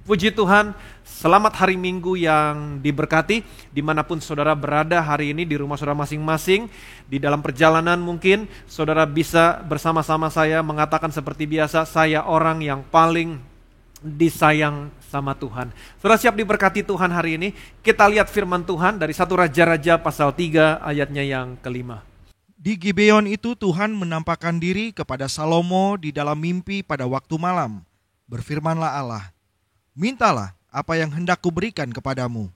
Puji Tuhan, selamat hari Minggu yang diberkati. Dimanapun saudara berada hari ini, di rumah saudara masing-masing, di dalam perjalanan mungkin, saudara bisa bersama-sama saya mengatakan seperti biasa, saya orang yang paling disayang sama Tuhan. Saudara siap diberkati Tuhan hari ini? Kita lihat firman Tuhan dari 1 Raja-Raja pasal 3 ayatnya yang kelima. Di Gibeon itu Tuhan menampakkan diri kepada Salomo di dalam mimpi pada waktu malam. Berfirmanlah Allah, mintalah apa yang hendak kuberikan kepadamu.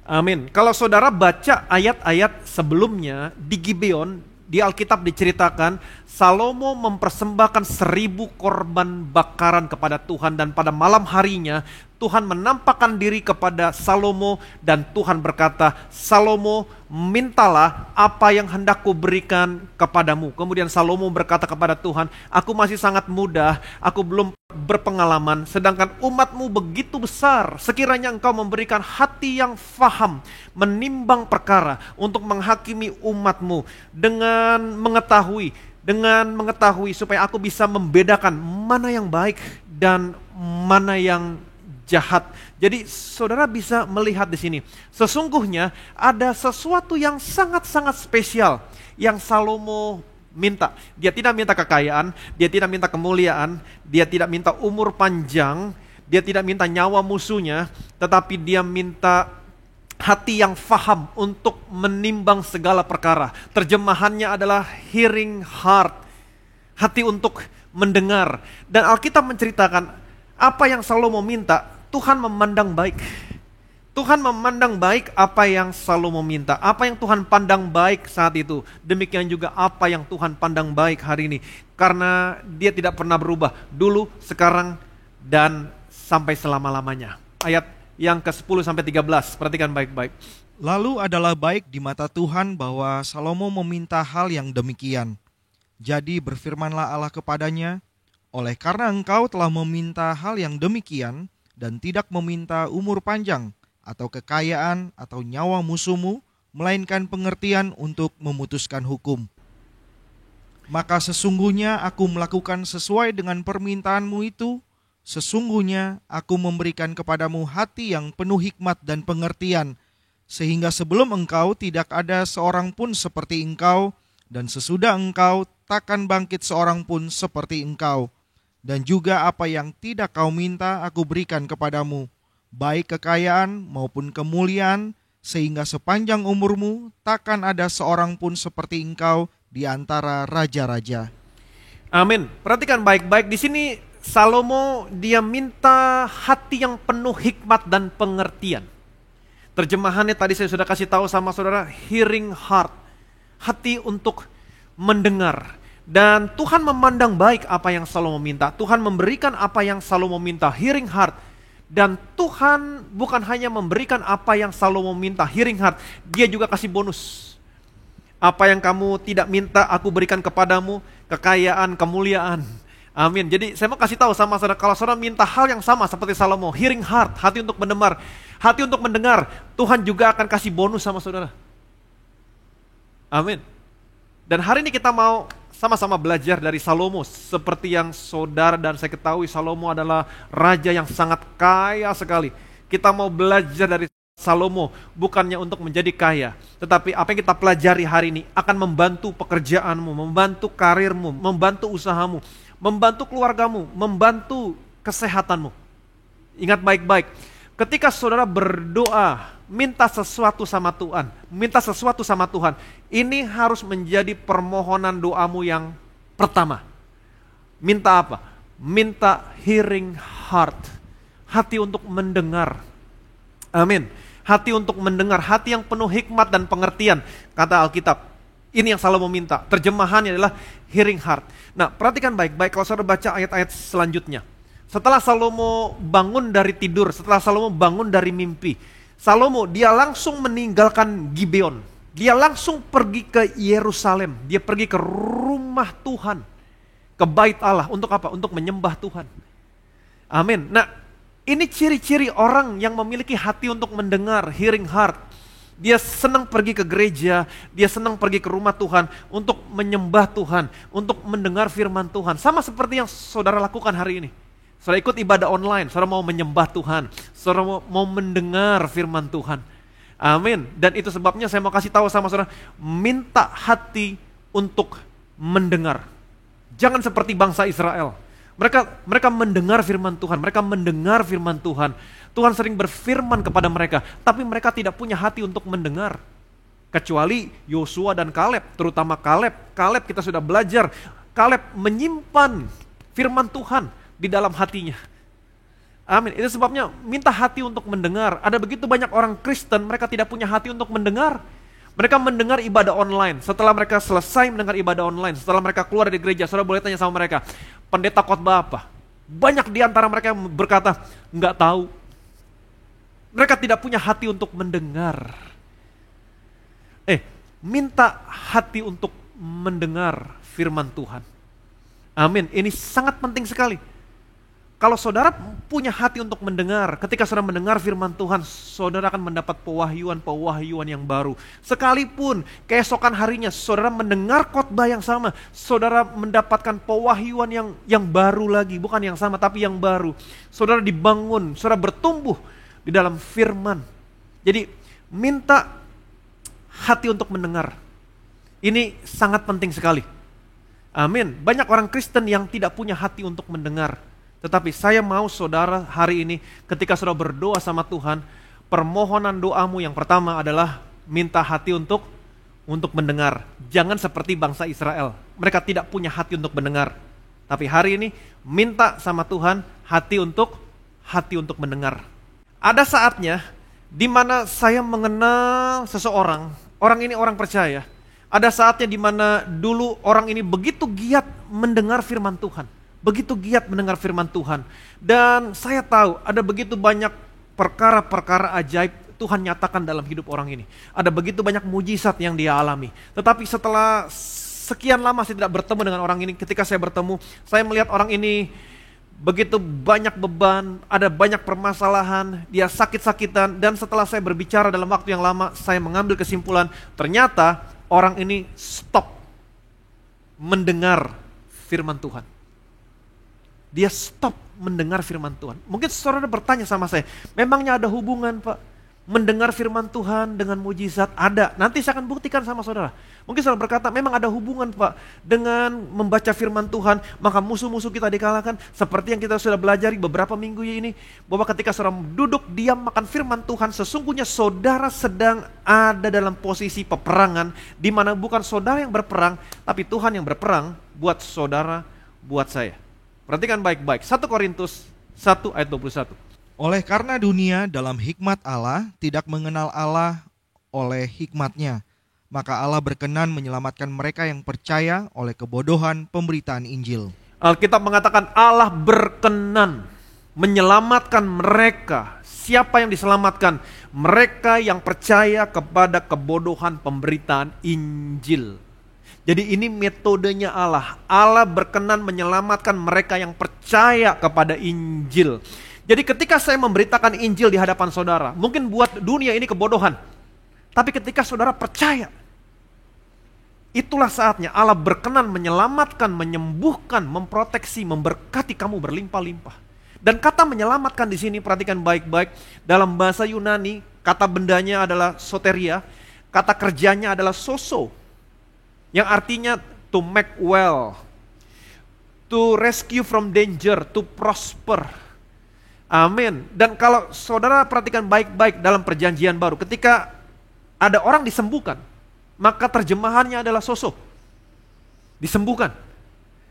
Amin. Kalau saudara baca ayat-ayat sebelumnya di Gibeon, di Alkitab diceritakan Salomo mempersembahkan 1000 korban bakaran kepada Tuhan, dan pada malam harinya Tuhan menampakkan diri kepada Salomo dan Tuhan berkata, Salomo, mintalah apa yang hendak kuberikan kepadamu. Kemudian Salomo berkata kepada Tuhan, aku masih sangat muda, aku belum berpengalaman, sedangkan umatmu begitu besar. Sekiranya engkau memberikan hati yang faham, menimbang perkara untuk menghakimi umatmu dengan mengetahui supaya aku bisa membedakan mana yang baik dan mana yang jahat. Jadi saudara bisa melihat di sini, sesungguhnya ada sesuatu yang sangat-sangat spesial yang Salomo minta. Dia tidak minta kekayaan, dia tidak minta kemuliaan, dia tidak minta umur panjang, dia tidak minta nyawa musuhnya, tetapi dia minta hati yang faham untuk menimbang segala perkara. Terjemahannya adalah hearing heart, hati untuk mendengar. Dan Alkitab menceritakan apa yang Salomo minta, Tuhan memandang baik. Tuhan memandang baik apa yang Salomo minta. Apa yang Tuhan pandang baik saat itu, demikian juga apa yang Tuhan pandang baik hari ini. Karena dia tidak pernah berubah, dulu, sekarang, dan sampai selama-lamanya. Ayat yang ke-10-13, perhatikan baik-baik. Lalu adalah baik di mata Tuhan bahwa Salomo meminta hal yang demikian. Jadi berfirmanlah Allah kepadanya, oleh karena engkau telah meminta hal yang demikian, dan tidak meminta umur panjang, atau kekayaan, atau nyawa musuhmu, melainkan pengertian untuk memutuskan hukum. Maka sesungguhnya aku melakukan sesuai dengan permintaanmu itu, sesungguhnya aku memberikan kepadamu hati yang penuh hikmat dan pengertian, sehingga sebelum engkau tidak ada seorang pun seperti engkau, dan sesudah engkau takkan bangkit seorang pun seperti engkau. Dan juga apa yang tidak kau minta aku berikan kepadamu, baik kekayaan maupun kemuliaan, sehingga sepanjang umurmu takkan ada seorang pun seperti engkau di antara raja-raja. Amin. Perhatikan baik-baik di sini. Salomo dia minta hati yang penuh hikmat dan pengertian. Terjemahannya tadi saya sudah kasih tahu sama saudara, hearing heart, hati untuk mendengar. Dan Tuhan memandang baik apa yang Salomo minta. Tuhan memberikan apa yang Salomo minta, hearing heart. Dan Tuhan bukan hanya memberikan apa yang Salomo minta, hearing heart, dia juga kasih bonus. Apa yang kamu tidak minta aku berikan kepadamu, kekayaan, kemuliaan. Amin. Jadi saya mau kasih tahu sama saudara, kalau saudara minta hal yang sama seperti Salomo, hearing heart, hati untuk mendengar, Tuhan juga akan kasih bonus sama saudara. Amin. Dan hari ini kita mau sama-sama belajar dari Salomo. Seperti yang saudara dan saya ketahui, Salomo adalah raja yang sangat kaya sekali. Kita mau belajar dari Salomo, bukannya untuk menjadi kaya, tetapi apa yang kita pelajari hari ini akan membantu pekerjaanmu, membantu karirmu, membantu usahamu, membantu keluargamu, membantu kesehatanmu. Ingat baik-baik, ketika saudara berdoa, minta sesuatu sama Tuhan, ini harus menjadi permohonan doamu yang pertama. Minta apa? Minta hearing heart, hati untuk mendengar. Amin. Hati untuk mendengar, hati yang penuh hikmat dan pengertian. Kata Alkitab, ini yang Salomo minta. Terjemahannya adalah hearing heart. Nah, perhatikan baik-baik kalau saudara baca ayat-ayat selanjutnya. Setelah Salomo bangun dari tidur, setelah Salomo bangun dari mimpi, Salomo dia langsung meninggalkan Gibeon. Dia langsung pergi ke Yerusalem. Dia pergi ke rumah Tuhan, ke bait Allah. Untuk apa? Untuk menyembah Tuhan. Amin. Nah, ini ciri-ciri orang yang memiliki hati untuk mendengar, hearing heart. Dia senang pergi ke gereja, dia senang pergi ke rumah Tuhan untuk menyembah Tuhan, untuk mendengar firman Tuhan. Sama seperti yang saudara lakukan hari ini. Saudara ikut ibadah online, saudara mau menyembah Tuhan, saudara mau mendengar firman Tuhan. Amin. Dan itu sebabnya saya mau kasih tahu sama saudara, minta hati untuk mendengar. Jangan seperti bangsa Israel. Mereka mendengar firman Tuhan, mereka mendengar firman Tuhan. Tuhan sering berfirman kepada mereka, tapi mereka tidak punya hati untuk mendengar. Kecuali Yosua dan Kaleb, terutama Kaleb. Kaleb kita sudah belajar, Kaleb menyimpan firman Tuhan di dalam hatinya. Amin. Itu sebabnya minta hati untuk mendengar. Ada begitu banyak orang Kristen, mereka tidak punya hati untuk mendengar. Mereka mendengar ibadah online. Setelah mereka selesai mendengar ibadah online, setelah mereka keluar dari gereja, saudara boleh tanya sama mereka, pendeta khotbah apa? Banyak di antara mereka yang berkata, nggak tahu. Mereka tidak punya hati untuk mendengar. Minta hati untuk mendengar firman Tuhan. Amin. Ini sangat penting sekali. Kalau saudara punya hati untuk mendengar, ketika saudara mendengar firman Tuhan, saudara akan mendapat pewahyuan yang baru. Sekalipun keesokan harinya saudara mendengar khotbah yang sama, saudara mendapatkan pewahyuan yang baru lagi, bukan yang sama tapi yang baru. Saudara dibangun, saudara bertumbuh di dalam firman. Jadi minta hati untuk mendengar. Ini sangat penting sekali. Amin. Banyak orang Kristen yang tidak punya hati untuk mendengar. Tetapi saya mau saudara hari ini ketika saudara berdoa sama Tuhan, permohonan doamu yang pertama adalah minta hati untuk mendengar. Jangan seperti bangsa Israel. Mereka tidak punya hati untuk mendengar. Tapi hari ini minta sama Tuhan hati untuk mendengar. Ada saatnya di mana saya mengenal seseorang, orang ini orang percaya. Ada saatnya di mana dulu orang ini begitu giat mendengar firman Tuhan. Begitu giat mendengar firman Tuhan. Dan saya tahu ada begitu banyak perkara-perkara ajaib Tuhan nyatakan dalam hidup orang ini. Ada begitu banyak mujizat yang dia alami. Tetapi setelah sekian lama saya tidak bertemu dengan orang ini, ketika saya bertemu, saya melihat orang ini begitu banyak beban, ada banyak permasalahan, dia sakit-sakitan. Dan setelah saya berbicara dalam waktu yang lama, saya mengambil kesimpulan, ternyata orang ini stop mendengar firman Tuhan. Dia stop mendengar firman Tuhan. Mungkin saudara bertanya sama saya, memangnya ada hubungan Pak? Mendengar firman Tuhan dengan mujizat? Ada, nanti saya akan buktikan sama saudara. Mungkin saudara berkata, memang ada hubungan Pak dengan membaca firman Tuhan, maka musuh-musuh kita dikalahkan. Seperti yang kita sudah belajar beberapa minggu ini, bahwa ketika saudara duduk diam makan firman Tuhan, sesungguhnya saudara sedang ada dalam posisi peperangan, di mana bukan saudara yang berperang, tapi Tuhan yang berperang buat saudara, buat saya. Perhatikan baik-baik, 1 Korintus 1 ayat 21. Oleh karena dunia dalam hikmat Allah tidak mengenal Allah oleh hikmatnya, maka Allah berkenan menyelamatkan mereka yang percaya oleh kebodohan pemberitaan Injil. Alkitab mengatakan Allah berkenan menyelamatkan mereka. Siapa yang diselamatkan? Mereka yang percaya kepada kebodohan pemberitaan Injil. Jadi ini metodenya Allah. Allah berkenan menyelamatkan mereka yang percaya kepada Injil. Jadi ketika saya memberitakan Injil di hadapan saudara, mungkin buat dunia ini kebodohan. Tapi ketika saudara percaya, itulah saatnya Allah berkenan menyelamatkan, menyembuhkan, memproteksi, memberkati kamu berlimpah-limpah. Dan kata menyelamatkan di sini perhatikan baik-baik. Dalam bahasa Yunani, kata bendanya adalah soteria, kata kerjanya adalah soso. Yang artinya to make well, to rescue from danger, to prosper. Amin. Dan kalau saudara perhatikan baik-baik dalam perjanjian baru, ketika ada orang disembuhkan, maka terjemahannya adalah soso, disembuhkan.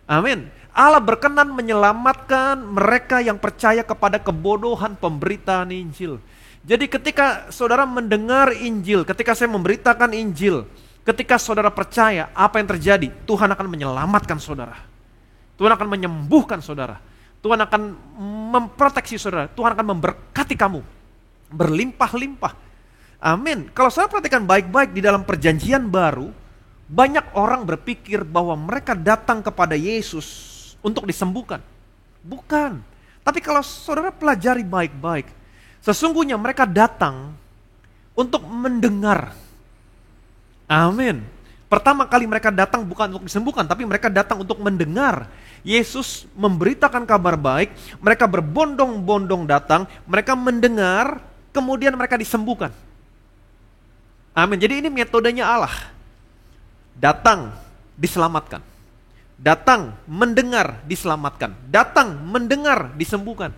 Amin. Allah berkenan menyelamatkan mereka yang percaya kepada kebodohan pemberitaan Injil. Jadi ketika saudara mendengar Injil, ketika saya memberitakan Injil, ketika saudara percaya, apa yang terjadi? Tuhan akan menyelamatkan saudara. Tuhan akan menyembuhkan saudara. Tuhan akan memproteksi saudara. Tuhan akan memberkati kamu berlimpah-limpah. Amin. Kalau saudara perhatikan baik-baik di dalam perjanjian baru, banyak orang berpikir bahwa mereka datang kepada Yesus untuk disembuhkan. Bukan. Tapi kalau saudara pelajari baik-baik, sesungguhnya mereka datang untuk mendengar. Amin. Pertama kali mereka datang bukan untuk disembuhkan, tapi mereka datang untuk mendengar. Yesus memberitakan kabar baik, mereka berbondong-bondong datang, mereka mendengar, kemudian mereka disembuhkan. Amin. Jadi ini metodenya Allah. Datang, diselamatkan. Datang, mendengar, diselamatkan. Datang, mendengar, disembuhkan.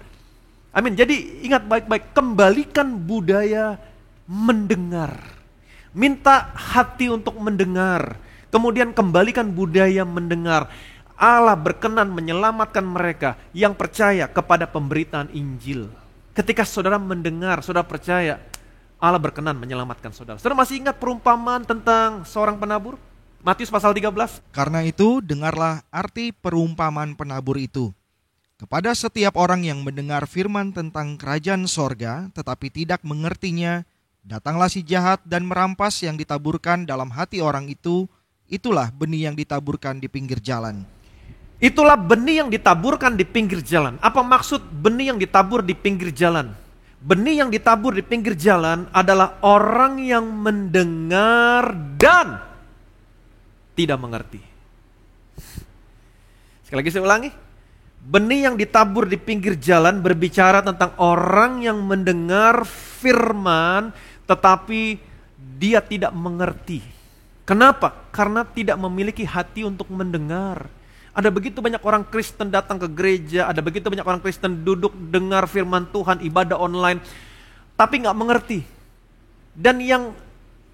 Amin. Jadi ingat baik-baik, kembalikan budaya mendengar. Minta hati untuk mendengar. Kemudian kembalikan budaya mendengar. Allah berkenan menyelamatkan mereka yang percaya kepada pemberitaan Injil. Ketika saudara mendengar, saudara percaya, Allah berkenan menyelamatkan saudara. Saudara masih ingat perumpamaan tentang seorang penabur? Matius pasal 13. Karena itu, dengarlah arti perumpamaan penabur itu. Kepada setiap orang yang mendengar firman tentang kerajaan sorga, tetapi tidak mengertinya, datanglah si jahat dan merampas yang ditaburkan dalam hati orang itu. Itulah benih yang ditaburkan di pinggir jalan. Itulah benih yang ditaburkan di pinggir jalan. Apa maksud benih yang ditabur di pinggir jalan? Benih yang ditabur di pinggir jalan adalah orang yang mendengar dan tidak mengerti. Sekali lagi saya ulangi. Benih yang ditabur di pinggir jalan berbicara tentang orang yang mendengar firman tetapi dia tidak mengerti. Kenapa? Karena tidak memiliki hati untuk mendengar. Ada begitu banyak orang Kristen datang ke gereja, ada begitu banyak orang Kristen duduk dengar firman Tuhan, ibadah online, tapi nggak mengerti. Dan yang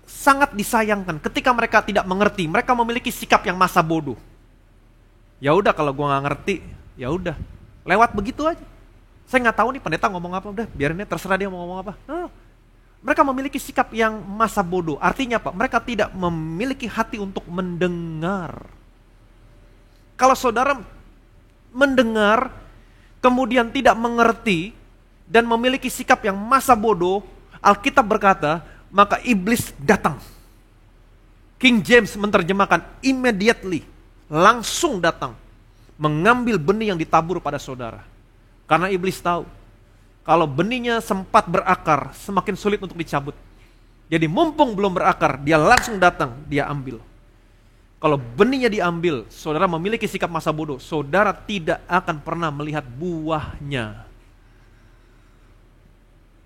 sangat disayangkan, ketika mereka tidak mengerti, mereka memiliki sikap yang masa bodoh. Ya udah, kalau gua nggak ngerti, ya udah, lewat begitu aja. Saya nggak tahu nih pendeta ngomong apa, udah biarin dia, terserah dia mau ngomong apa. Mereka memiliki sikap yang masa bodoh. Artinya apa? Mereka tidak memiliki hati untuk mendengar. Kalau saudara mendengar, kemudian tidak mengerti, dan memiliki sikap yang masa bodoh, Alkitab berkata, maka iblis datang. King James menerjemahkan immediately, langsung datang, mengambil benih yang ditabur pada saudara. Karena iblis tahu, kalau benihnya sempat berakar, semakin sulit untuk dicabut. Jadi mumpung belum berakar, dia langsung datang, dia ambil. Kalau benihnya diambil, saudara memiliki sikap masa bodoh, saudara tidak akan pernah melihat buahnya.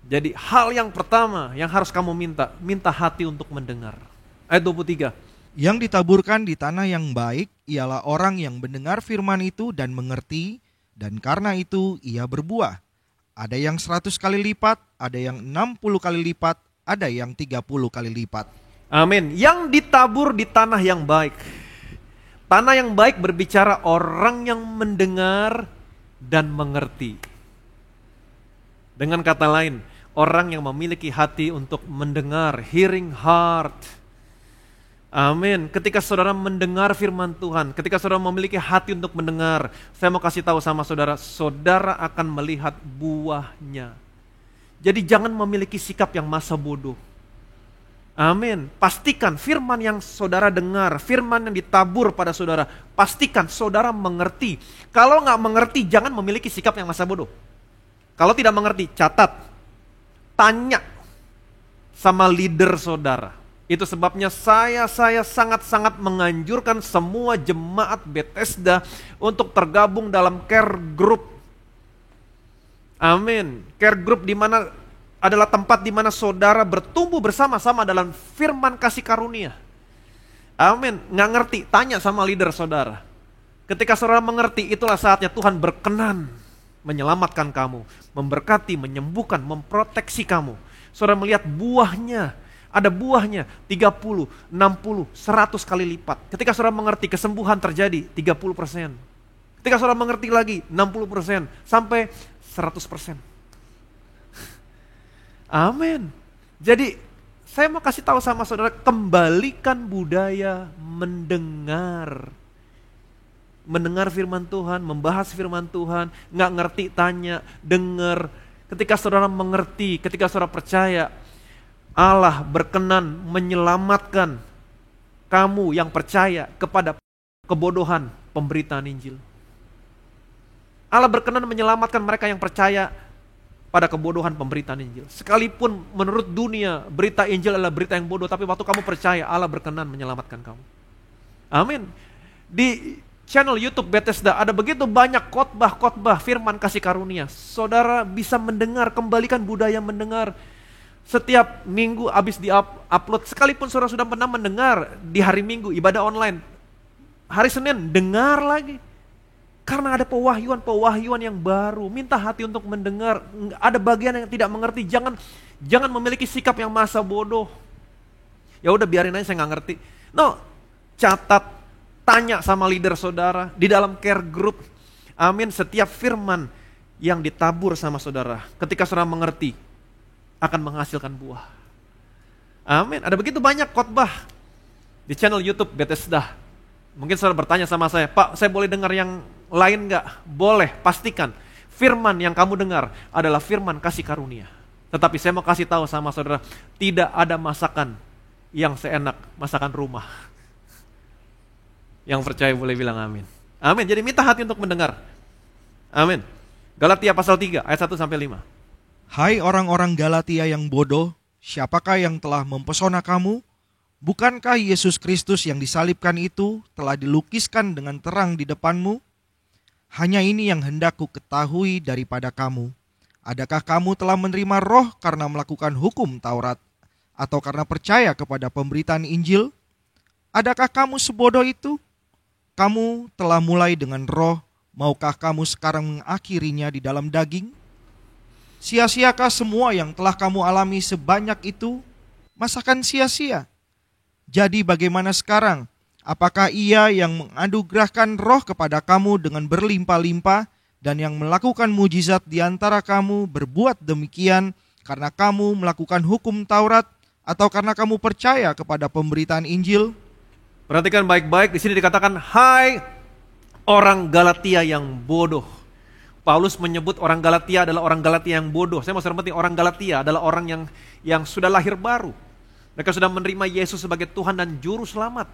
Jadi hal yang pertama yang harus kamu minta hati untuk mendengar. Ayat 23. Yang ditaburkan di tanah yang baik ialah orang yang mendengar firman itu dan mengerti, dan karena itu ia berbuah. Ada yang 100 kali lipat, ada yang 60 kali lipat, ada yang 30 kali lipat. Amin. Yang ditabur di tanah yang baik. Tanah yang baik berbicara orang yang mendengar dan mengerti. Dengan kata lain, orang yang memiliki hati untuk mendengar, hearing heart. Amin. Ketika saudara mendengar firman Tuhan, ketika saudara memiliki hati untuk mendengar, saya mau kasih tahu sama saudara, saudara akan melihat buahnya. Jadi jangan memiliki sikap yang masa bodoh. Amin. Pastikan firman yang saudara dengar, firman yang ditabur pada saudara, pastikan saudara mengerti. Kalau nggak mengerti, jangan memiliki sikap yang masa bodoh. Kalau tidak mengerti, catat, tanya sama leader saudara. Itu sebabnya saya sangat-sangat menganjurkan semua jemaat Bethesda untuk tergabung dalam care group. Amin. Care group di mana adalah tempat di mana saudara bertumbuh bersama-sama dalam firman kasih karunia. Amin. Nggak ngerti, tanya sama leader saudara. Ketika saudara mengerti, itulah saatnya Tuhan berkenan menyelamatkan kamu, memberkati, menyembuhkan, memproteksi kamu. Saudara melihat buahnya. Ada buahnya 30, 60, 100 kali lipat. Ketika saudara mengerti, kesembuhan terjadi 30%. Ketika saudara mengerti lagi 60% sampai 100%. Amin. Jadi saya mau kasih tahu sama saudara, kembalikan budaya mendengar. Mendengar firman Tuhan, membahas firman Tuhan, nggak ngerti tanya, dengar. Ketika saudara mengerti, ketika saudara percaya, Allah berkenan menyelamatkan kamu yang percaya kepada kebodohan pemberitaan Injil. Allah berkenan menyelamatkan mereka yang percaya pada kebodohan pemberitaan Injil. Sekalipun menurut dunia berita Injil adalah berita yang bodoh, tapi waktu kamu percaya, Allah berkenan menyelamatkan kamu. Amin. Di channel YouTube Bethesda ada begitu banyak khotbah-khotbah firman kasih karunia. Saudara bisa mendengar, kembalikan budaya mendengar. Setiap minggu habis di-upload, sekalipun saudara sudah pernah mendengar di hari Minggu ibadah online, hari Senin dengar lagi. Karena ada pewahyuan yang baru. Minta hati untuk mendengar. Ada bagian yang tidak mengerti, jangan memiliki sikap yang masa bodoh. Ya udah biarin aja, saya nggak ngerti. No, catat. Tanya sama leader saudara di dalam care group. Amin. Setiap firman yang ditabur sama saudara, ketika saudara mengerti, akan menghasilkan buah. Amin. Ada begitu banyak khotbah di channel YouTube Bethesda. Mungkin saudara bertanya sama saya, Pak, saya boleh dengar yang lain nggak? Boleh, pastikan. Firman yang kamu dengar adalah firman kasih karunia. Tetapi saya mau kasih tahu sama saudara, tidak ada masakan yang seenak masakan rumah. Yang percaya boleh bilang amin. Amin. Jadi minta hati untuk mendengar. Amin. Galatia pasal 3 ayat 1-5. Hai orang-orang Galatia yang bodoh, siapakah yang telah mempesona kamu? Bukankah Yesus Kristus yang disalibkan itu telah dilukiskan dengan terang di depanmu? Hanya ini yang hendak ku ketahui daripada kamu. Adakah kamu telah menerima roh karena melakukan hukum Taurat, atau karena percaya kepada pemberitaan Injil? Adakah kamu sebodoh itu? Kamu telah mulai dengan roh, maukah kamu sekarang mengakhirinya di dalam daging? Sia-siakah semua yang telah kamu alami sebanyak itu? Masakan sia-sia? Jadi bagaimana sekarang? Apakah Ia yang menganugerahkan roh kepada kamu dengan berlimpah-limpah dan yang melakukan mujizat di antara kamu berbuat demikian karena kamu melakukan hukum Taurat atau karena kamu percaya kepada pemberitaan Injil? Perhatikan baik-baik, di sini dikatakan, hai orang Galatia yang bodoh. Paulus menyebut orang Galatia adalah orang Galatia yang bodoh. Saya mau penting, orang Galatia adalah orang yang sudah lahir baru. Mereka sudah menerima Yesus sebagai Tuhan dan Juru Selamat.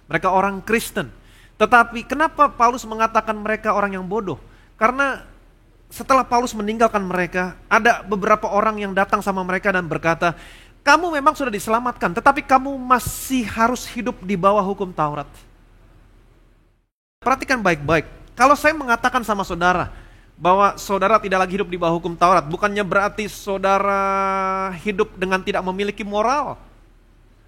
Mereka orang Kristen. Tetapi kenapa Paulus mengatakan mereka orang yang bodoh? Karena setelah Paulus meninggalkan mereka, ada beberapa orang yang datang sama mereka dan berkata, kamu memang sudah diselamatkan, tetapi kamu masih harus hidup di bawah hukum Taurat. Perhatikan baik-baik. Kalau saya mengatakan sama saudara bahwa saudara tidak lagi hidup di bawah hukum Taurat, bukannya berarti saudara hidup dengan tidak memiliki moral.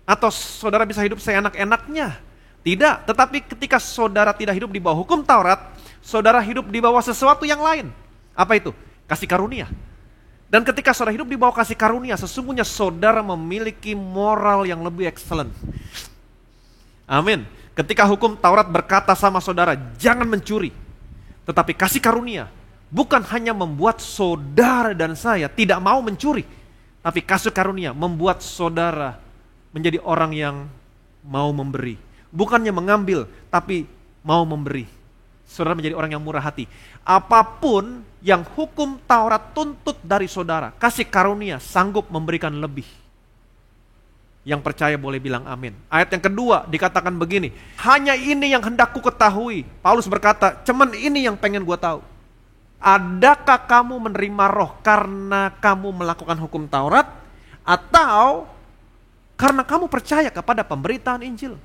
Atau saudara bisa hidup seenak-enaknya. Tidak, tetapi ketika saudara tidak hidup di bawah hukum Taurat, saudara hidup di bawah sesuatu yang lain. Apa itu? Kasih karunia. Dan ketika saudara hidup di bawah kasih karunia, sesungguhnya saudara memiliki moral yang lebih excellent. Amin. Ketika hukum Taurat berkata sama saudara, jangan mencuri. Tetapi kasih karunia bukan hanya membuat saudara dan saya tidak mau mencuri. Tapi kasih karunia membuat saudara menjadi orang yang mau memberi. Bukannya mengambil, tapi mau memberi. Saudara menjadi orang yang murah hati. Apapun yang hukum Taurat tuntut dari saudara, kasih karunia sanggup memberikan lebih. Yang percaya boleh bilang amin. Ayat yang kedua dikatakan begini, hanya ini yang hendak ku ketahui. Paulus berkata, cuman ini yang pengen gue tahu. Adakah kamu menerima roh karena kamu melakukan hukum Taurat, atau karena kamu percaya kepada pemberitaan Injil?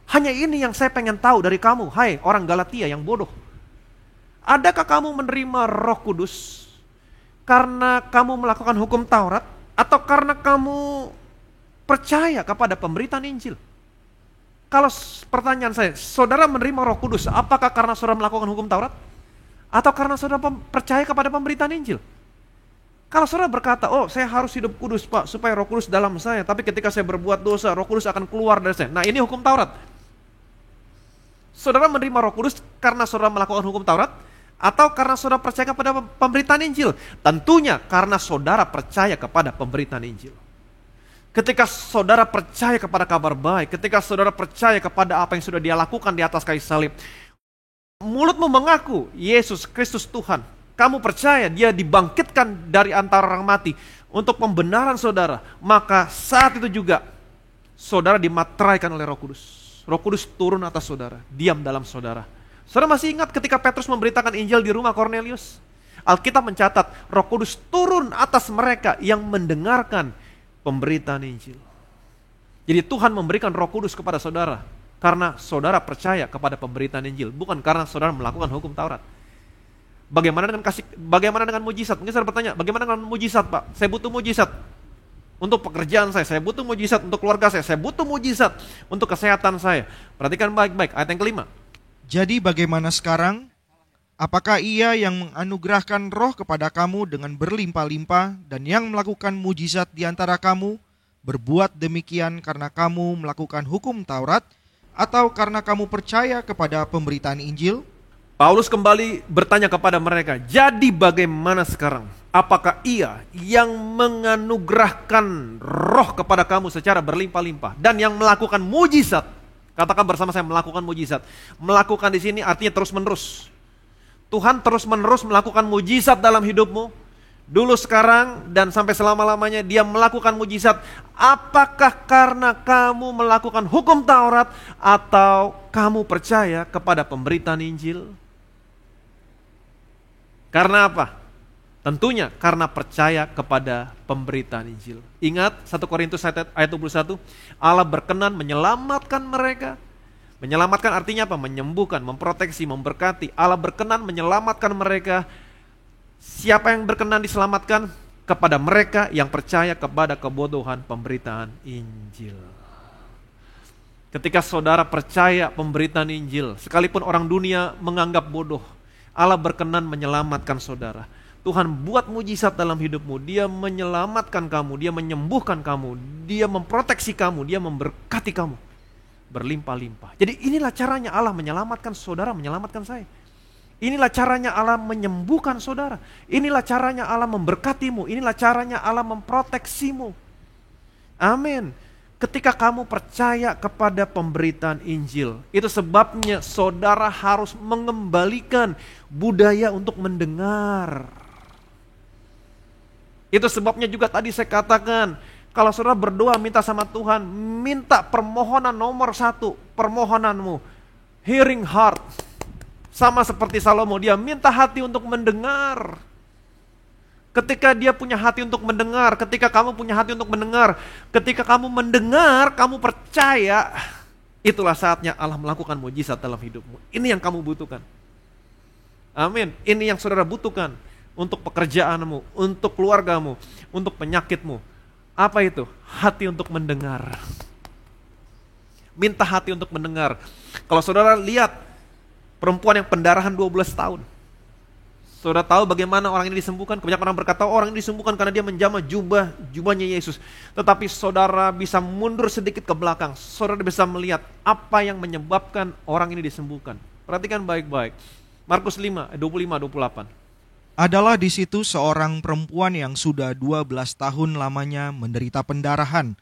Hanya ini yang saya pengen tahu dari kamu, hai orang Galatia yang bodoh. Adakah kamu menerima Roh Kudus karena kamu melakukan hukum Taurat, atau karena kamu percaya kepada pemberitaan Injil? Kalau pertanyaan saya, saudara menerima Roh Kudus, apakah karena saudara melakukan hukum Taurat, atau karena saudara percaya kepada pemberitaan Injil? Kalau saudara berkata, oh saya harus hidup kudus Pak, supaya Roh Kudus dalam saya, tapi ketika saya berbuat dosa, Roh Kudus akan keluar dari saya. Nah ini hukum Taurat. Saudara menerima Roh Kudus karena saudara melakukan hukum Taurat, atau karena saudara percaya kepada pemberitaan Injil? Tentunya karena saudara percaya kepada pemberitaan Injil. Ketika saudara percaya kepada kabar baik, ketika saudara percaya kepada apa yang sudah Dia lakukan di atas kayu salib, mulutmu mengaku Yesus Kristus Tuhan, kamu percaya Dia dibangkitkan dari antara orang mati untuk pembenaran saudara, maka saat itu juga saudara dimateraikan oleh Roh Kudus. Roh Kudus turun atas saudara, diam dalam saudara. Saudara masih ingat ketika Petrus memberitakan Injil di rumah Kornelius? Alkitab mencatat Roh Kudus turun atas mereka yang mendengarkan pemberitaan Injil. Jadi Tuhan memberikan Roh Kudus kepada saudara Karena saudara percaya kepada pemberitaan Injil, bukan karena saudara melakukan hukum Taurat. Bagaimana dengan mujizat? Mungkin saudara bertanya, bagaimana dengan mujizat, Pak? Saya butuh mujizat untuk pekerjaan saya butuh mujizat untuk keluarga saya butuh mujizat untuk kesehatan saya. Perhatikan baik-baik ayat yang kelima. Jadi bagaimana sekarang? Apakah Ia yang menganugerahkan roh kepada kamu dengan berlimpah-limpah dan yang melakukan mujizat di antara kamu berbuat demikian karena kamu melakukan hukum Taurat atau karena kamu percaya kepada pemberitaan Injil? Paulus kembali bertanya kepada mereka, jadi bagaimana sekarang? Apakah Ia yang menganugerahkan roh kepada kamu secara berlimpah-limpah dan yang melakukan mujizat? Katakan bersama saya, melakukan mujizat. Melakukan di sini artinya terus-menerus. Tuhan terus-menerus melakukan mujizat dalam hidupmu. Dulu, sekarang, dan sampai selama-lamanya Dia melakukan mujizat. Apakah karena kamu melakukan hukum Taurat atau kamu percaya kepada pemberitaan Injil? Karena apa? Tentunya karena percaya kepada pemberitaan Injil. Ingat 1 Korintus ayat 21, Allah berkenan menyelamatkan mereka. Menyelamatkan artinya apa? Menyembuhkan, memproteksi, memberkati. Allah berkenan menyelamatkan mereka. Siapa yang berkenan diselamatkan? Kepada mereka yang percaya kepada kebodohan pemberitaan Injil. Ketika saudara percaya pemberitaan Injil, sekalipun orang dunia menganggap bodoh, Allah berkenan menyelamatkan saudara. Tuhan buat mujizat dalam hidupmu. Dia menyelamatkan kamu, Dia menyembuhkan kamu, Dia memproteksi kamu, Dia memberkati kamu berlimpah-limpah. Jadi inilah caranya Allah menyelamatkan saudara, menyelamatkan saya. Inilah caranya Allah menyembuhkan saudara. Inilah caranya Allah memberkatimu. Inilah caranya Allah memproteksimu. Amin. Ketika kamu percaya kepada pemberitaan Injil, itu sebabnya saudara harus mengembalikan budaya untuk mendengar. Itu sebabnya juga tadi saya katakan, kalau saudara berdoa minta sama Tuhan, minta permohonan nomor 1, permohonanmu, hearing heart. Sama seperti Salomo, dia minta hati untuk mendengar. Ketika dia punya hati untuk mendengar, ketika kamu punya hati untuk mendengar, ketika kamu mendengar, kamu percaya, itulah saatnya Allah melakukan mujizat dalam hidupmu. Ini yang kamu butuhkan. Amin. Ini yang saudara butuhkan untuk pekerjaanmu, untuk keluargamu, untuk penyakitmu. Apa itu? Hati untuk mendengar. Minta hati untuk mendengar. Kalau saudara lihat perempuan yang pendarahan 12 tahun. Saudara tahu bagaimana orang ini disembuhkan? Kebanyakan orang berkata orang ini disembuhkan karena dia menjamah jubahnya Yesus. Tetapi saudara bisa mundur sedikit ke belakang. Saudara bisa melihat apa yang menyebabkan orang ini disembuhkan. Perhatikan baik-baik. Markus 5, 25-28. Adalah di situ seorang perempuan yang sudah 12 tahun lamanya menderita pendarahan.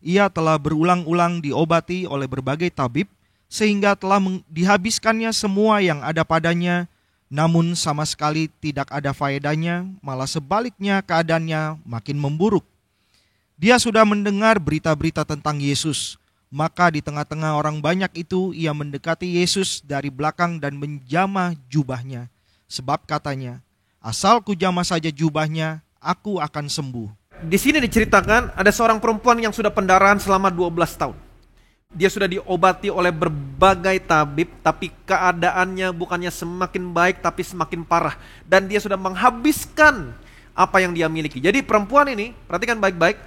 Ia telah berulang-ulang diobati oleh berbagai tabib, sehingga telah dihabiskannya semua yang ada padanya, namun sama sekali tidak ada faedahnya, malah sebaliknya keadaannya makin memburuk. Dia sudah mendengar berita-berita tentang Yesus, maka di tengah-tengah orang banyak itu ia mendekati Yesus dari belakang dan menjamah jubahnya, sebab katanya, asal kujamah saja jubahnya, aku akan sembuh. Di sini diceritakan ada seorang perempuan yang sudah pendarahan selama 12 tahun. Dia sudah diobati oleh berbagai tabib, tapi keadaannya bukannya semakin baik, tapi semakin parah. Dan dia sudah menghabiskan apa yang dia miliki. Jadi perempuan ini, perhatikan baik-baik,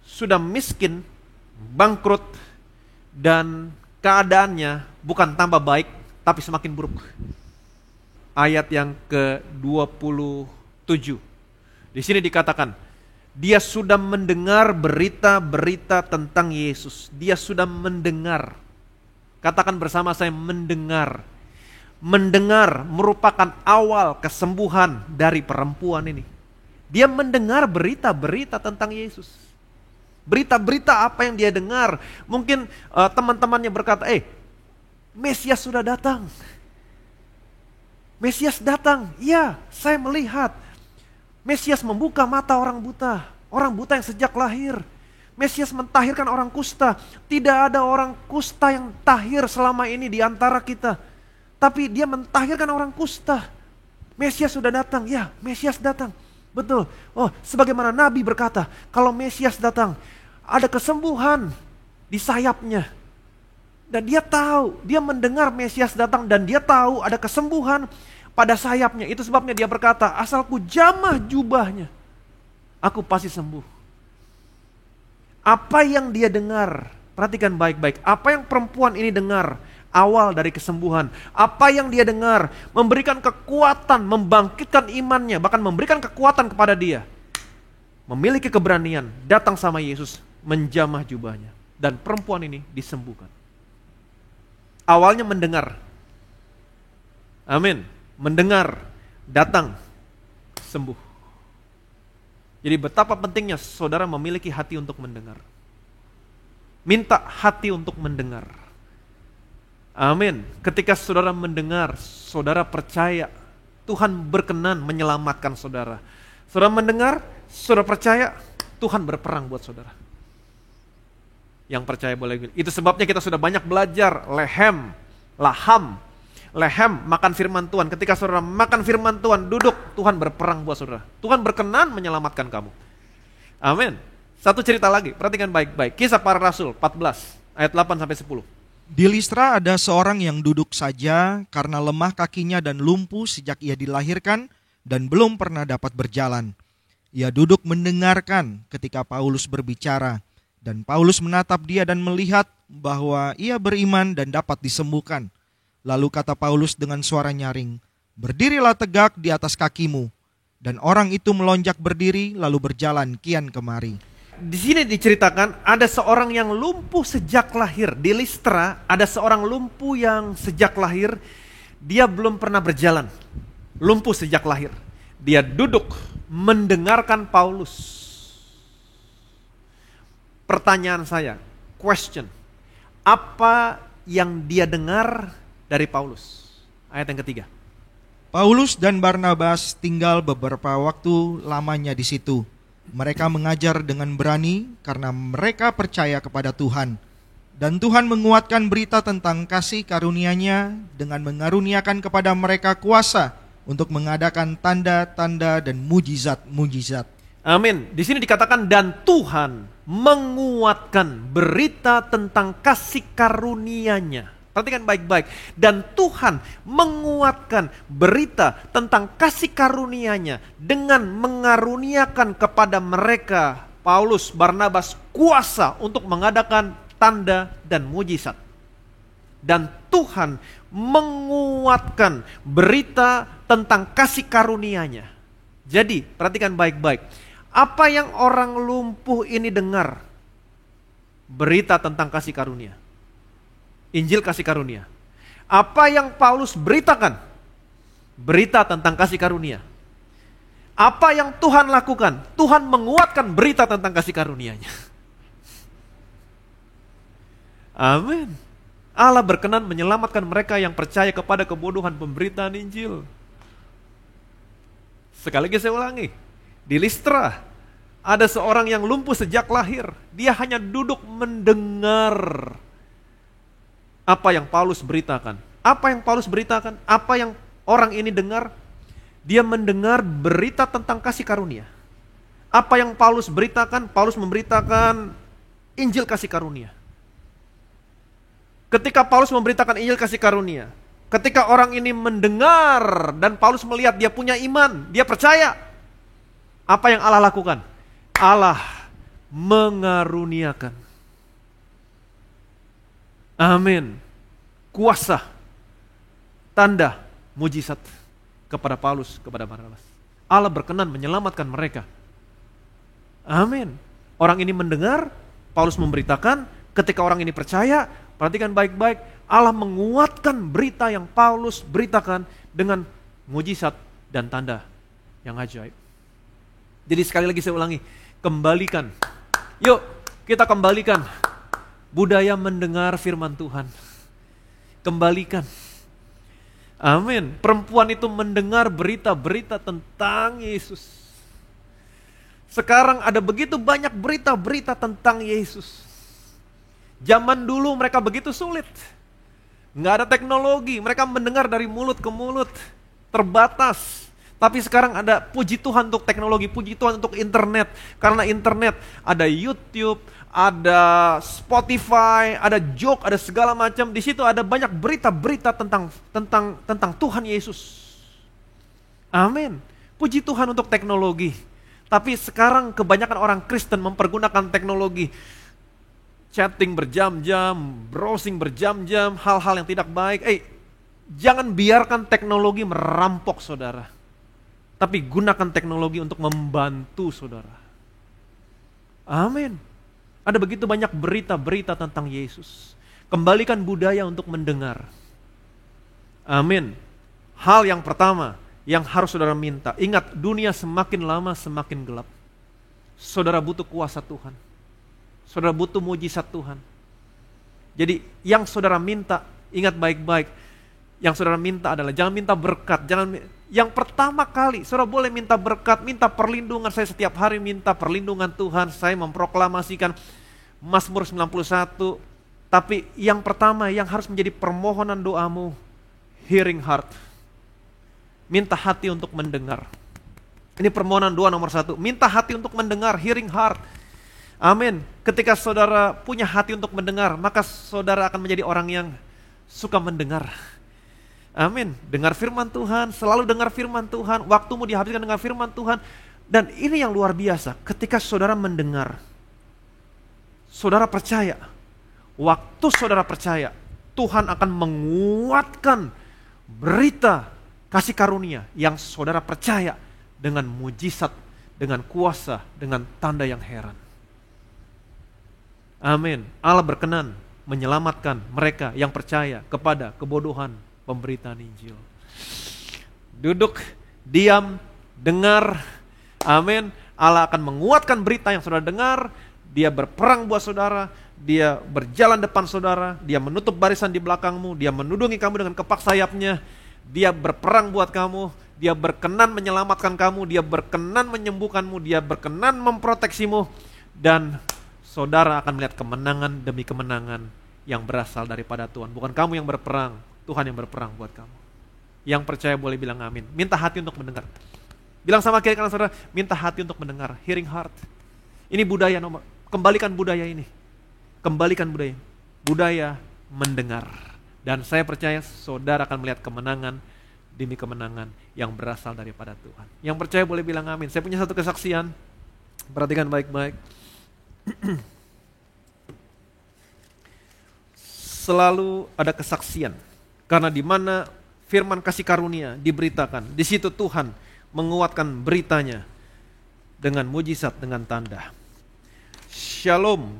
sudah miskin, bangkrut, dan keadaannya bukan tambah baik, tapi semakin buruk. Ayat yang ke-27. Di sini dikatakan, dia sudah mendengar berita-berita tentang Yesus. Dia sudah mendengar. Katakan bersama saya, mendengar. Mendengar merupakan awal kesembuhan dari perempuan ini. Dia mendengar berita-berita tentang Yesus. Berita-berita apa yang dia dengar. Mungkin teman-temannya berkata, Mesias sudah datang. Mesias datang. Iya, saya melihat. Mesias membuka mata orang buta yang sejak lahir. Mesias mentahirkan orang kusta. Tidak ada orang kusta yang tahir selama ini di antara kita. Tapi dia mentahirkan orang kusta. Mesias sudah datang, ya Mesias datang. Betul, sebagaimana Nabi berkata, kalau Mesias datang, ada kesembuhan di sayapnya. Dan dia tahu, dia mendengar Mesias datang dan dia tahu ada kesembuhan pada sayapnya. Itu sebabnya dia berkata, asalku jamah jubahnya, aku pasti sembuh. Apa yang dia dengar, perhatikan baik-baik, apa yang perempuan ini dengar, awal dari kesembuhan. Apa yang dia dengar, memberikan kekuatan, membangkitkan imannya, bahkan memberikan kekuatan kepada dia. Memiliki keberanian, datang sama Yesus, menjamah jubahnya. Dan perempuan ini disembuhkan. Awalnya mendengar. Amin. Mendengar, datang, sembuh. Jadi betapa pentingnya saudara memiliki hati untuk mendengar. Minta hati untuk mendengar. Amin. Ketika saudara mendengar, saudara percaya Tuhan berkenan menyelamatkan saudara. Saudara mendengar, saudara percaya Tuhan berperang buat saudara. Yang percaya boleh. Itu sebabnya kita sudah banyak belajar lehem, makan firman Tuhan. Ketika saudara makan firman Tuhan, duduk, Tuhan berperang buat saudara. Tuhan berkenan menyelamatkan kamu. Amin. Satu cerita lagi, perhatikan baik-baik. Kisah Para Rasul 14 ayat 8-10. Di Listra ada seorang yang duduk saja karena lemah kakinya dan lumpuh sejak ia dilahirkan dan belum pernah dapat berjalan. Ia duduk mendengarkan ketika Paulus berbicara, dan Paulus menatap dia dan melihat bahwa ia beriman dan dapat disembuhkan. Lalu kata Paulus dengan suara nyaring, "Berdirilah tegak di atas kakimu." Dan orang itu melonjak berdiri lalu berjalan kian kemari. Di sini diceritakan ada seorang yang lumpuh sejak lahir. Di Listra ada seorang lumpuh yang sejak lahir dia belum pernah berjalan. Lumpuh sejak lahir. Dia duduk mendengarkan Paulus. Pertanyaan saya, question. Apa yang dia dengar dari Paulus? Ayat yang ketiga. Paulus dan Barnabas tinggal beberapa waktu lamanya di situ. Mereka mengajar dengan berani karena mereka percaya kepada Tuhan. Dan Tuhan menguatkan berita tentang kasih karunia-Nya dengan mengaruniakan kepada mereka kuasa untuk mengadakan tanda-tanda dan mujizat-mujizat. Amin. Di sini dikatakan dan Tuhan menguatkan berita tentang kasih karunia-Nya. Perhatikan baik-baik. Dan Tuhan menguatkan berita tentang kasih karunia-Nya dengan mengaruniakan kepada mereka, Paulus, Barnabas, kuasa untuk mengadakan tanda dan mujizat. Dan Tuhan menguatkan berita tentang kasih karunia-Nya. Jadi, perhatikan baik-baik. Apa yang orang lumpuh ini dengar? Berita tentang kasih karunia. Injil kasih karunia. Apa yang Paulus beritakan? Berita tentang kasih karunia. Apa yang Tuhan lakukan? Tuhan menguatkan berita tentang kasih karunia-Nya. Amin. Allah berkenan menyelamatkan mereka yang percaya kepada kebodohan pemberitaan Injil. Sekali lagi saya ulangi. Di Listra ada seorang yang lumpuh sejak lahir. Dia hanya duduk mendengar apa yang Paulus beritakan. Apa yang Paulus beritakan? Apa yang orang ini dengar? Dia mendengar berita tentang kasih karunia. Apa yang Paulus beritakan? Paulus memberitakan Injil kasih karunia. Ketika Paulus memberitakan Injil kasih karunia, ketika orang ini mendengar dan Paulus melihat dia punya iman, dia percaya. Apa yang Allah lakukan? Allah mengaruniakan. Amin. Kuasa, tanda, mujizat kepada Paulus, kepada Barnabas. Allah berkenan menyelamatkan mereka. Amin. Orang ini mendengar, Paulus memberitakan, ketika orang ini percaya, perhatikan baik-baik, Allah menguatkan berita yang Paulus beritakan dengan mujizat dan tanda yang ajaib. Jadi sekali lagi saya ulangi, kembalikan. Yuk, kita kembalikan budaya mendengar firman Tuhan. Kembalikan. Amin. Perempuan itu mendengar berita-berita tentang Yesus. Sekarang ada begitu banyak berita-berita tentang Yesus. Zaman dulu mereka begitu sulit. Nggak ada teknologi, mereka mendengar dari mulut ke mulut. Terbatas. Tapi sekarang ada puji Tuhan untuk teknologi, puji Tuhan untuk internet. Karena internet ada YouTube, ada Spotify, ada joke, ada segala macam. Di situ ada banyak berita-berita tentang Tuhan Yesus. Amin. Puji Tuhan untuk teknologi. Tapi sekarang kebanyakan orang Kristen mempergunakan teknologi. Chatting berjam-jam, browsing berjam-jam, hal-hal yang tidak baik. Jangan biarkan teknologi merampok saudara. Tapi gunakan teknologi untuk membantu saudara. Amin. Ada begitu banyak berita-berita tentang Yesus. Kembalikan budaya untuk mendengar. Amin. Hal yang pertama yang harus saudara minta. Ingat, dunia semakin lama semakin gelap. Saudara butuh kuasa Tuhan. Saudara butuh mujizat Tuhan. Jadi yang saudara minta, ingat baik-baik. Yang saudara minta adalah jangan minta berkat, yang pertama kali saudara boleh minta berkat, minta perlindungan. Saya setiap hari minta perlindungan Tuhan, saya memproklamasikan Mazmur 91. Tapi yang pertama yang harus menjadi permohonan doamu, hearing heart. Minta hati untuk mendengar. Ini permohonan doa nomor 1, minta hati untuk mendengar, hearing heart. Amin. Ketika saudara punya hati untuk mendengar, maka saudara akan menjadi orang yang suka mendengar. Amin. Dengar firman Tuhan, selalu dengar firman Tuhan, waktumu dihabiskan dengan firman Tuhan. Dan ini yang luar biasa, ketika saudara mendengar, saudara percaya, waktu saudara percaya, Tuhan akan menguatkan berita kasih karunia yang saudara percaya dengan mujizat, dengan kuasa, dengan tanda yang heran. Amin. Allah berkenan menyelamatkan mereka yang percaya kepada kebodohan pemberitaan Injil. Duduk, diam, dengar. Amin. Allah akan menguatkan berita yang saudara dengar. Dia berperang buat saudara. Dia berjalan depan saudara. Dia menutup barisan di belakangmu. Dia menudungi kamu dengan kepak sayapnya. Dia berperang buat kamu. Dia berkenan menyelamatkan kamu. Dia berkenan menyembuhkanmu. Dia berkenan memproteksimu. Dan saudara akan melihat kemenangan demi kemenangan yang berasal daripada Tuhan. Bukan kamu yang berperang, Tuhan yang berperang buat kamu. Yang percaya boleh bilang amin. Minta hati untuk mendengar. Bilang sama kiri kanan saudara, minta hati untuk mendengar. Hearing heart. Ini budaya nomor. Kembalikan budaya ini. Kembalikan budaya. Budaya mendengar. Dan saya percaya saudara akan melihat kemenangan demi kemenangan yang berasal daripada Tuhan. Yang percaya boleh bilang amin. Saya punya satu kesaksian. Perhatikan baik-baik. Selalu ada kesaksian. Karena di mana firman kasih karunia diberitakan, di situ Tuhan menguatkan beritanya dengan mujizat, dengan tanda. Shalom.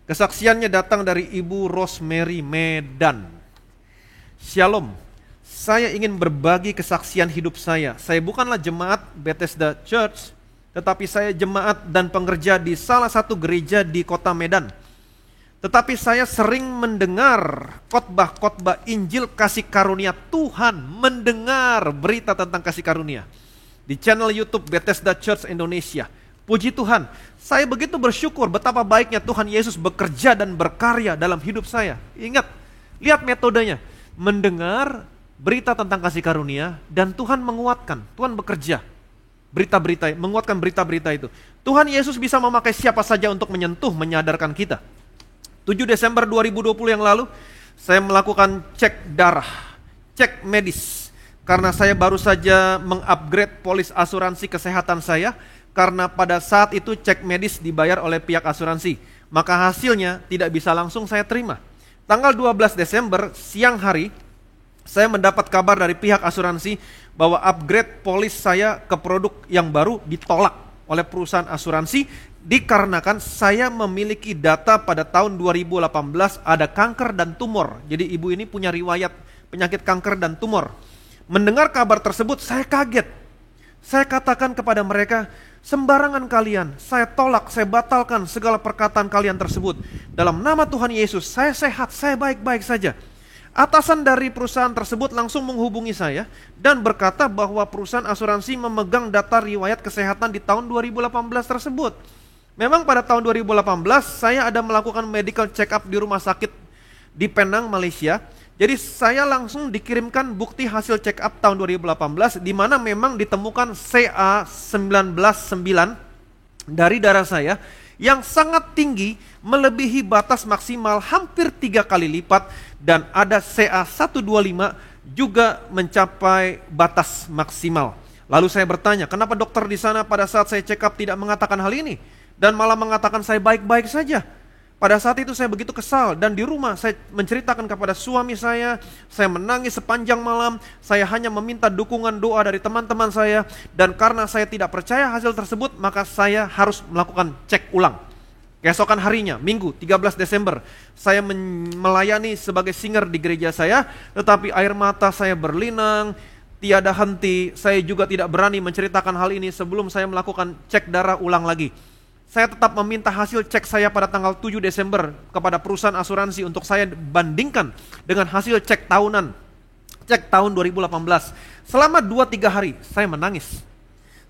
Kesaksiannya datang dari Ibu Rosemary Medan. Shalom. Saya ingin berbagi kesaksian hidup saya. Saya bukanlah jemaat Bethesda Church, tetapi saya jemaat dan pengerja di salah satu gereja di kota Medan. Tetapi saya sering mendengar khotbah-khotbah Injil kasih karunia Tuhan, mendengar berita tentang kasih karunia di channel YouTube Bethesda Church Indonesia. Puji Tuhan, saya begitu bersyukur betapa baiknya Tuhan Yesus bekerja dan berkarya dalam hidup saya. Ingat, lihat metodenya, mendengar berita tentang kasih karunia dan Tuhan menguatkan, Tuhan bekerja. Berita-berita, menguatkan berita-berita itu. Tuhan Yesus bisa memakai siapa saja untuk menyentuh, menyadarkan kita. 7 Desember 2020 yang lalu, saya melakukan cek darah, cek medis. Karena saya baru saja mengupgrade polis asuransi kesehatan saya, karena pada saat itu cek medis dibayar oleh pihak asuransi. Maka hasilnya tidak bisa langsung saya terima. Tanggal 12 Desember, siang hari, saya mendapat kabar dari pihak asuransi bahwa upgrade polis saya ke produk yang baru ditolak oleh perusahaan asuransi. Dikarenakan saya memiliki data pada tahun 2018 ada kanker dan tumor. Jadi ibu ini punya riwayat penyakit kanker dan tumor. Mendengar kabar tersebut saya kaget. Saya katakan kepada mereka, sembarangan kalian, saya tolak, saya batalkan segala perkataan kalian tersebut. Dalam nama Tuhan Yesus, saya sehat, saya baik-baik saja. Atasan dari perusahaan tersebut langsung menghubungi saya dan berkata bahwa perusahaan asuransi memegang data riwayat kesehatan di tahun 2018 tersebut. Memang pada tahun 2018 saya ada melakukan medical check up di rumah sakit di Penang, Malaysia. Jadi saya langsung dikirimkan bukti hasil check up tahun 2018 di mana memang ditemukan CA19,9 dari darah saya yang sangat tinggi, melebihi batas maksimal hampir 3 kali lipat, dan ada CA125 juga mencapai batas maksimal. Lalu saya bertanya, kenapa dokter di sana pada saat saya check up tidak mengatakan hal ini dan malah mengatakan saya baik-baik saja? Pada saat itu saya begitu kesal, dan di rumah saya menceritakan kepada suami saya menangis sepanjang malam, saya hanya meminta dukungan doa dari teman-teman saya, dan karena saya tidak percaya hasil tersebut, maka saya harus melakukan cek ulang. Keesokan harinya, Minggu 13 Desember, saya melayani sebagai singer di gereja saya, tetapi air mata saya berlinang, tiada henti. Saya juga tidak berani menceritakan hal ini sebelum saya melakukan cek darah ulang lagi. Saya tetap meminta hasil cek saya pada tanggal 7 Desember kepada perusahaan asuransi untuk saya bandingkan dengan hasil cek tahunan, cek tahun 2018. Selama 2-3 hari saya menangis.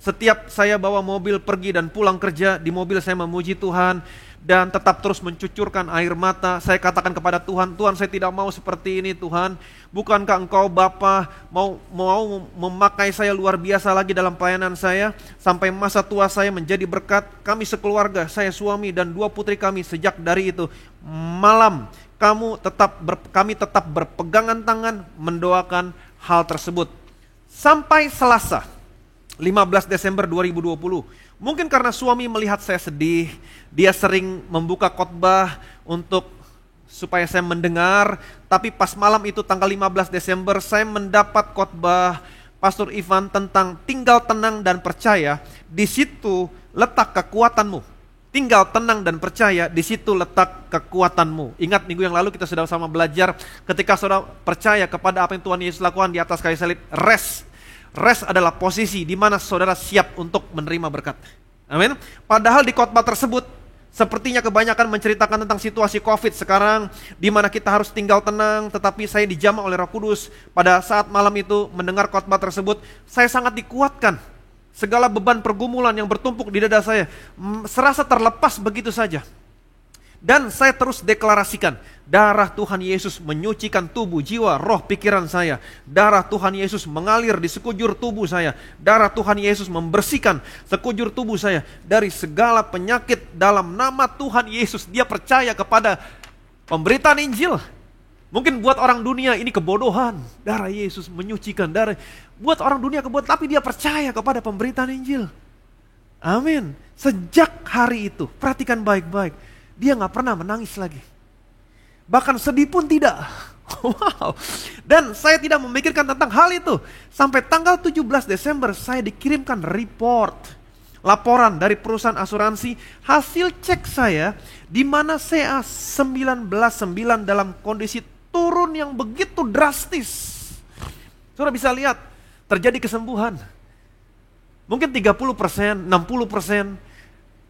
Setiap saya bawa mobil pergi dan pulang kerja, di mobil saya memuji Tuhan dan tetap terus mencucurkan air mata. Saya katakan kepada Tuhan, Tuhan, saya tidak mau seperti ini Tuhan. Bukankah Engkau Bapa mau memakai saya luar biasa lagi dalam pelayanan saya, sampai masa tua saya menjadi berkat. Kami sekeluarga, saya suami dan 2 putri kami, sejak dari itu malam kami tetap berpegangan tangan mendoakan hal tersebut. Sampai Selasa 15 Desember 2020, mungkin karena suami melihat saya sedih, dia sering membuka khotbah supaya saya mendengar. Tapi pas malam itu tanggal 15 Desember saya mendapat khotbah Pastor Ivan tentang tinggal tenang dan percaya, di situ letak kekuatanmu. Tinggal tenang dan percaya, di situ letak kekuatanmu. Ingat minggu yang lalu kita sudah sama belajar, ketika saudara percaya kepada apa yang Tuhan Yesus lakukan di atas kayu salib, rest adalah posisi di mana saudara siap untuk menerima berkat. Amin. Padahal di khotbah tersebut sepertinya kebanyakan menceritakan tentang situasi COVID sekarang, di mana kita harus tinggal tenang, tetapi saya dijamah oleh Roh Kudus. Pada saat malam itu mendengar khotbah tersebut, saya sangat dikuatkan. Segala beban pergumulan yang bertumpuk di dada saya serasa terlepas begitu saja. Dan saya terus deklarasikan, darah Tuhan Yesus menyucikan tubuh, jiwa, roh, pikiran saya. Darah Tuhan Yesus mengalir di sekujur tubuh saya. Darah Tuhan Yesus membersihkan sekujur tubuh saya dari segala penyakit dalam nama Tuhan Yesus. Dia percaya kepada pemberitaan Injil. Mungkin buat orang dunia ini kebodohan, darah Yesus menyucikan, buat orang dunia kebodohan, tapi dia percaya kepada pemberitaan Injil. Amin. Sejak hari itu, perhatikan baik-baik, dia gak pernah menangis lagi. Bahkan sedih pun tidak. Wow. Dan saya tidak memikirkan tentang hal itu. Sampai tanggal 17 Desember saya dikirimkan laporan dari perusahaan asuransi, hasil cek saya di mana CA19,9 dalam kondisi turun yang begitu drastis. Saudara bisa lihat, terjadi kesembuhan. Mungkin 30%, 60%.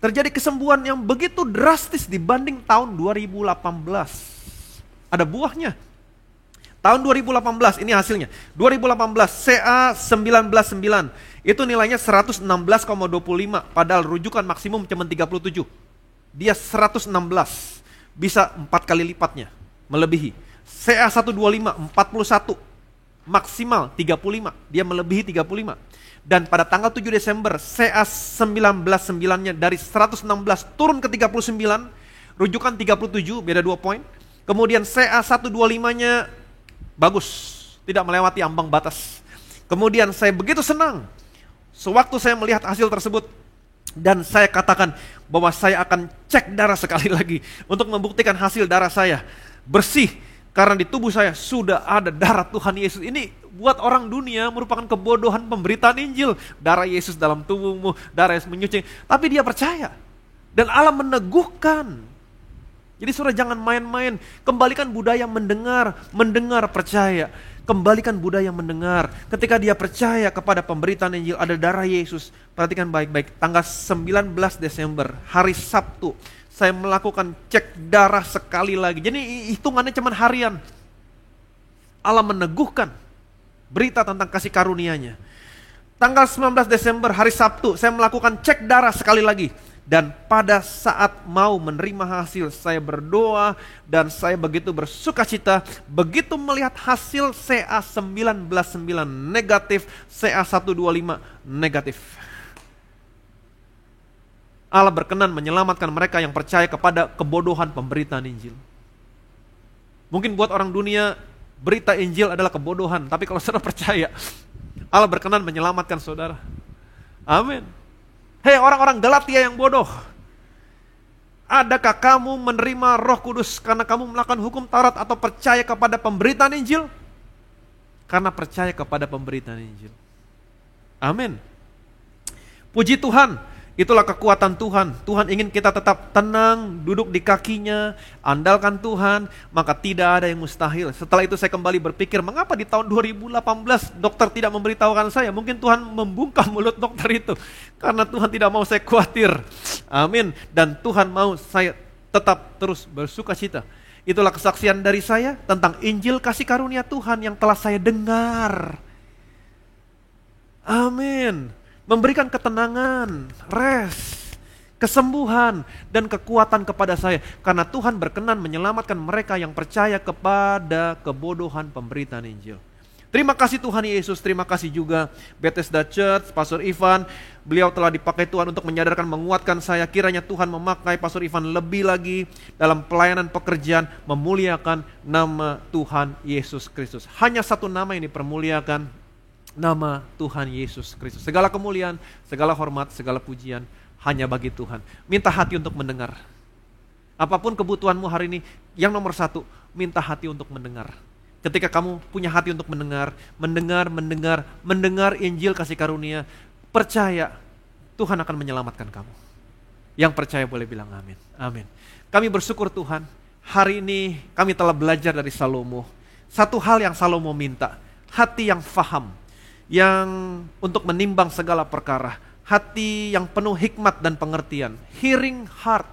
Terjadi kesembuhan yang begitu drastis dibanding tahun 2018. Ada buahnya. Tahun 2018, ini hasilnya. 2018 CA19,9 itu nilainya 116,25, padahal rujukan maksimum cuma 37. Dia 116, bisa 4 kali lipatnya, melebihi. CA125 41, maksimal 35, dia melebihi 35. Dan pada tanggal 7 Desember CA19,9-nya dari 116 turun ke 39, rujukan 37, beda 2 poin. Kemudian CA125-nya bagus, tidak melewati ambang batas. Kemudian saya begitu senang sewaktu saya melihat hasil tersebut, dan saya katakan bahwa saya akan cek darah sekali lagi untuk membuktikan hasil darah saya bersih, karena di tubuh saya sudah ada darah Tuhan Yesus. Ini buat orang dunia merupakan kebodohan pemberitaan Injil. Darah Yesus dalam tubuhmu, darah Yesus menyuci. Tapi dia percaya. Dan Allah meneguhkan. Jadi saudara jangan main-main. Kembalikan budaya mendengar percaya. Kembalikan budaya mendengar. Ketika dia percaya kepada pemberitaan Injil, ada darah Yesus. Perhatikan baik-baik. Tanggal 19 Desember, hari Sabtu, saya melakukan cek darah sekali lagi. Jadi hitungannya cuma harian. Allah meneguhkan berita tentang kasih karunia-Nya. Tanggal 19 Desember, hari Sabtu, saya melakukan cek darah sekali lagi. Dan pada saat mau menerima hasil, saya berdoa dan saya begitu bersukacita. Begitu melihat hasil CA19-9 negatif, CA125 negatif. Allah berkenan menyelamatkan mereka yang percaya kepada kebodohan pemberitaan Injil. Mungkin buat orang dunia, berita Injil adalah kebodohan. Tapi kalau saudara percaya, Allah berkenan menyelamatkan saudara. Amin. Hei orang-orang Galatia yang bodoh, adakah kamu menerima Roh Kudus karena kamu melakukan hukum Taurat atau percaya kepada pemberitaan Injil? Karena percaya kepada pemberitaan Injil. Amin. Puji Tuhan, itulah kekuatan Tuhan. Tuhan ingin kita tetap tenang, duduk di kakinya, andalkan Tuhan, maka tidak ada yang mustahil. Setelah itu saya kembali berpikir, mengapa di tahun 2018 dokter tidak memberitahukan saya? Mungkin Tuhan membungkam mulut dokter itu, karena Tuhan tidak mau saya khawatir. Amin. Dan Tuhan mau saya tetap terus bersukacita. Itulah kesaksian dari saya tentang Injil kasih karunia Tuhan yang telah saya dengar. Amin. Memberikan ketenangan, rest, kesembuhan, dan kekuatan kepada saya. Karena Tuhan berkenan menyelamatkan mereka yang percaya kepada kebodohan pemberitaan Injil. Terima kasih Tuhan Yesus, terima kasih juga Bethesda Church, Pastor Ivan. Beliau telah dipakai Tuhan untuk menyadarkan, menguatkan saya. Kiranya Tuhan memakai Pastor Ivan lebih lagi dalam pelayanan pekerjaan, memuliakan nama Tuhan Yesus Kristus. Hanya satu nama yang dipermuliakan, nama Tuhan Yesus Kristus. Segala kemuliaan, segala hormat, segala pujian hanya bagi Tuhan. Minta hati untuk mendengar. Apapun kebutuhanmu hari ini, yang nomor satu, minta hati untuk mendengar. Ketika kamu punya hati untuk mendengar Injil kasih karunia, percaya Tuhan akan menyelamatkan kamu. Yang percaya boleh bilang amin. Amin. Kami bersyukur Tuhan, hari ini kami telah belajar dari Salomo. Satu hal yang Salomo minta, hati yang faham, yang untuk menimbang segala perkara, hati yang penuh hikmat dan pengertian, hearing heart.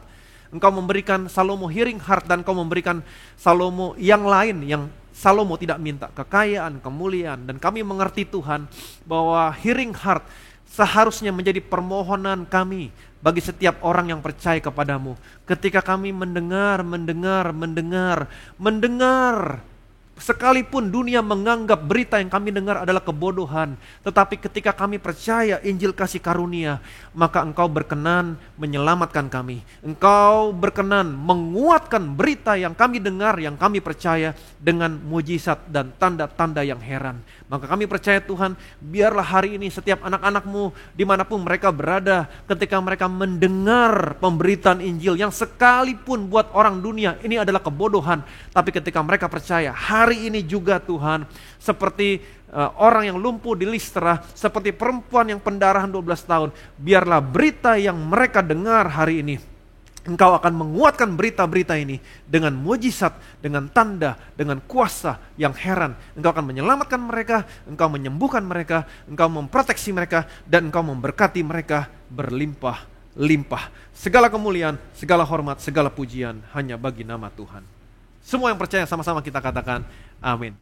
Engkau memberikan Salomo hearing heart, dan engkau memberikan Salomo yang lain yang Salomo tidak minta, kekayaan, kemuliaan. Dan kami mengerti Tuhan bahwa hearing heart seharusnya menjadi permohonan kami bagi setiap orang yang percaya kepadamu. Ketika kami mendengar, sekalipun dunia menganggap berita yang kami dengar adalah kebodohan, tetapi ketika kami percaya Injil kasih karunia, maka Engkau berkenan menyelamatkan kami. Engkau berkenan menguatkan berita yang kami dengar, yang kami percaya dengan mujizat dan tanda-tanda yang heran. Maka kami percaya Tuhan, biarlah hari ini setiap anak-anak-Mu dimanapun mereka berada, ketika mereka mendengar pemberitaan Injil yang sekalipun buat orang dunia ini adalah kebodohan, tapi ketika mereka percaya, hari ini juga Tuhan, seperti orang yang lumpuh di Listra, seperti perempuan yang pendarahan 12 tahun, biarlah berita yang mereka dengar hari ini, Engkau akan menguatkan berita-berita ini dengan mujizat, dengan tanda, dengan kuasa yang heran. Engkau akan menyelamatkan mereka, Engkau menyembuhkan mereka, Engkau memproteksi mereka, dan Engkau memberkati mereka berlimpah-limpah. Segala kemuliaan, segala hormat, segala pujian hanya bagi nama Tuhan. Semua yang percaya sama-sama kita katakan amin.